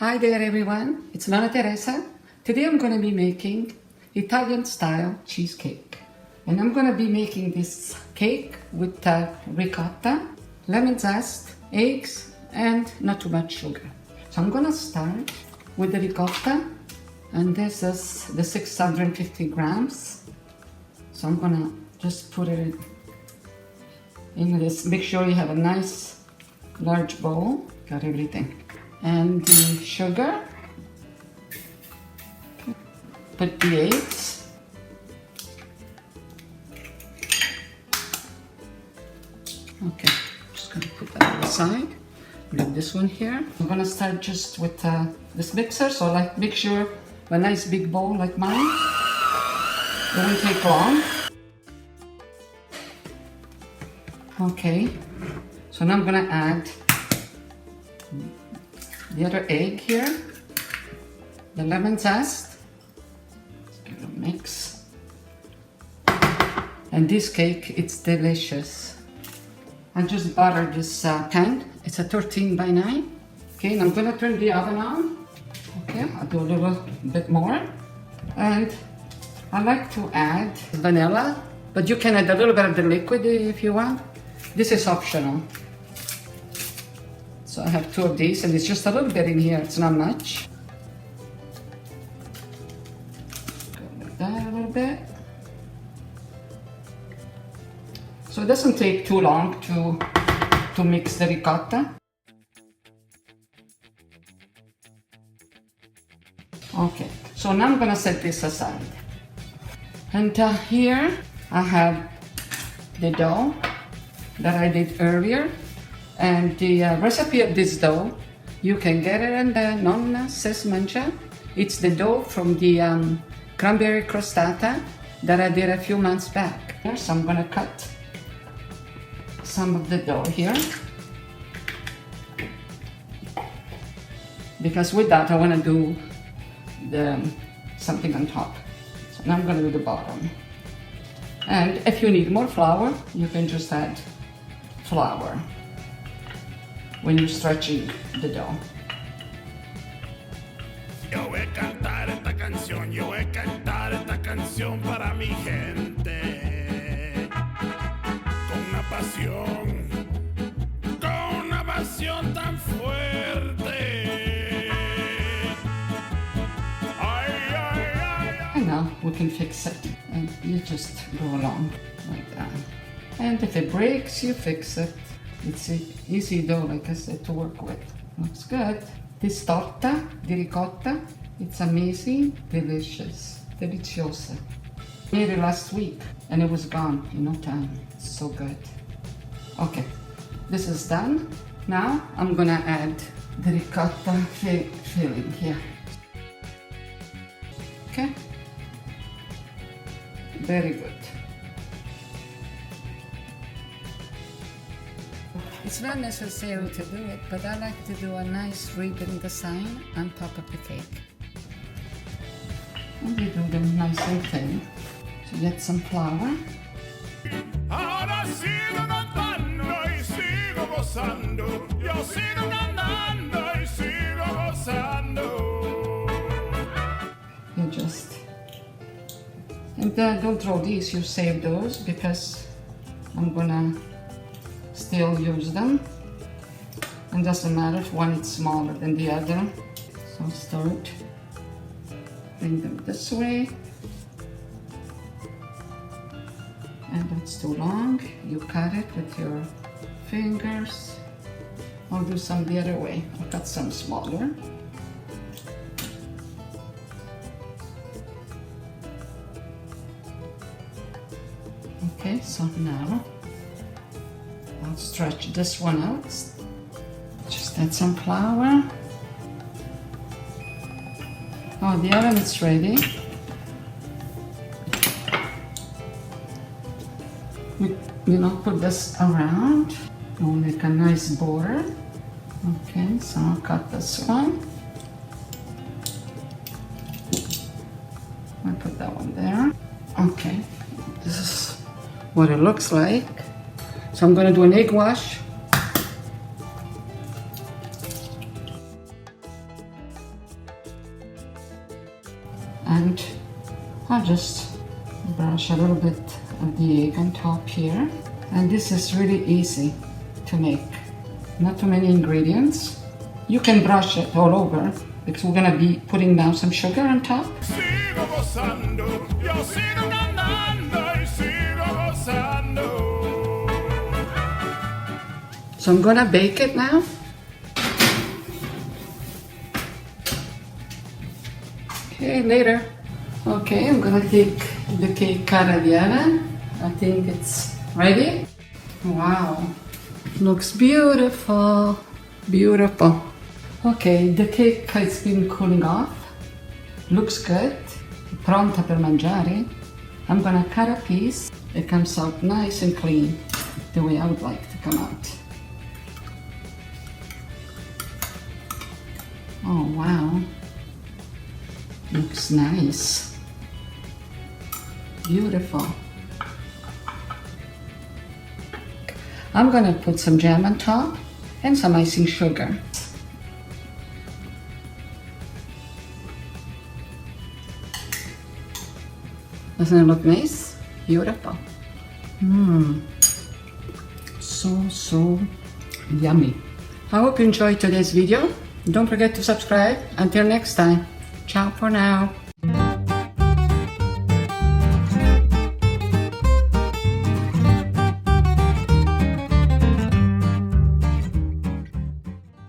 Hi there everyone, it's Nonna Teresa. Today I'm going to be making Italian style cheesecake. And I'm going to be making this cake with ricotta, lemon zest, eggs, and not too much sugar. So I'm going to start with the ricotta, and this is the 650 grams. So I'm going to just put it in this. Make sure you have a nice large bowl. Got everything. And the sugar, put the eggs, okay, just gonna put that on the side, leave this one here. I'm gonna start just with this mixer, so like make sure a nice big bowl like mine, it won't take long. Okay, so now I'm gonna add the other egg here, the lemon zest, give it a mix. And this cake, it's delicious. I just buttered this pan, it's a 13 by 9. Okay, and I'm gonna turn the oven on. Okay, I'll do a little bit more. And I like to add vanilla, but you can add a little bit of the liquid if you want. This is optional. So I have 2 of these, and it's just a little bit in here, it's not much. Go like that a little bit. So it doesn't take too long to mix the ricotta. Okay, so now I'm gonna set this aside. And here I have the dough that I did earlier. And the recipe of this dough, you can get it in the Nonna says Mangia. It's the dough from the cranberry crostata that I did a few months back. So I'm gonna cut some of the dough here, because with that I wanna do something on top. So now I'm gonna do the bottom. And if you need more flour, you can just add flour when you're stretching the dough. Yo voy a cantar esta canción, yo voy a cantar esta canción para mi gente. Con una pasión tan fuerte. Ay, ay, ay. And now we can fix it. And you just go along like that. And if it breaks, you fix it. It's easy dough, like I said, to work with. Looks good. This torta di ricotta, it's amazing, delicious, deliciosa. Made it last week and it was gone in no time. It's so good. Okay, this is done. Now I'm gonna add the ricotta filling here. Okay, very good. It's not necessary to do it, but I like to do a nice ribbon design on top of the cake. And we do them nice and thin. So get some flour. Ahora sigo cantando y sigo gozando. Yo sigo cantando y sigo gozando. You just... And don't throw these, you save those, because I'm gonna still use them, and doesn't matter if one is smaller than the other. So start, bring them this way, and that's too long, you cut it with your fingers. I'll do some the other way. I'll cut some smaller. Okay, so now I'll stretch this one out. Just add some flour. Oh, the oven is ready. Put this around. We'll make a nice border. Okay, so I'll cut this one. I'll put that one there. Okay, this is what it looks like. So I'm going to do an egg wash. I'm going to do an egg wash. And I'll just brush a little bit of the egg on top here. And this is really easy to make. Not too many ingredients. You can brush it all over because we're gonna be putting down some sugar on top. Sigo gozando, yo sigo cantando y sigo gozando. So I'm gonna bake it now. Okay, later. Okay, I'm gonna take the cake out of the oven. I think it's ready. Wow, looks beautiful, beautiful. Okay, the cake has been cooling off. Looks good. Pronta per mangiare. I'm gonna cut a piece. It comes out nice and clean, the way I would like to come out. Oh wow, looks nice. Beautiful. I'm gonna put some jam on top and some icing sugar. Doesn't it look nice? Beautiful. So yummy. I hope you enjoyed today's video. Don't forget to subscribe. Until next time. Ciao for now.